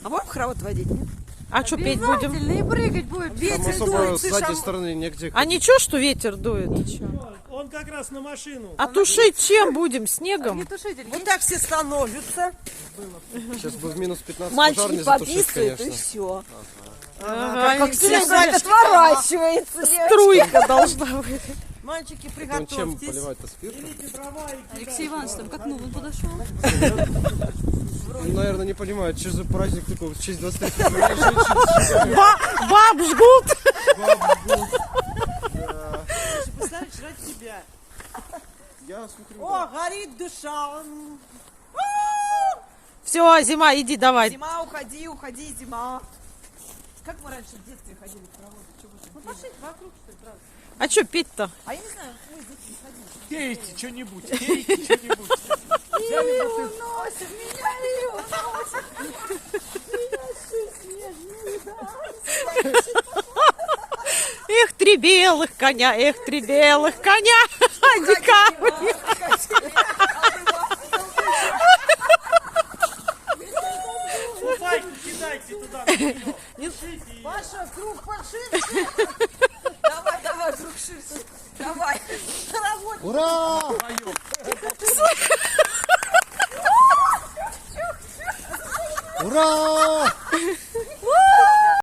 А будем хоровод водить, нет? А что петь будем? И прыгать будем. Там Ветер особо дует, с задней стороны негде. А ничего, что ветер дует? Он как раз на машину. А тушить чем будем? Снегом? Вот так все становятся. Сейчас бы в минус 15 пожар Мальчики не затушить, подписывают, и конечно. все. Ага, Как снег отворачивается. струйка должна быть. Мальчики, Он чем приготовьтесь. поливать-то спиртом? Алексей Иванович, там как он подошел? Он, наверное, не понимает, что за праздник такой, в честь 23 февраля женщин. Баб жгут. Представь, жрать себя. Я смотрю. О, горит душа. Все, зима, иди давай. Зима, уходи, уходи, зима. Как мы раньше в детстве ходили в проводы? Ну пошли вокруг, что ли, правда? А что петь-то? А я не знаю, мы с детства ходили. Пейте что-нибудь, пейте что-нибудь. И уносит, меня и уносит. Меня снежный, да. Эх, три белых коня, эх, три белых коня. Дикавы. Фуфайку кидайте туда. на неё. Паша, круг поширше. Давай, давай, круг ширше. Давай. Хоровод. Ура! Ура!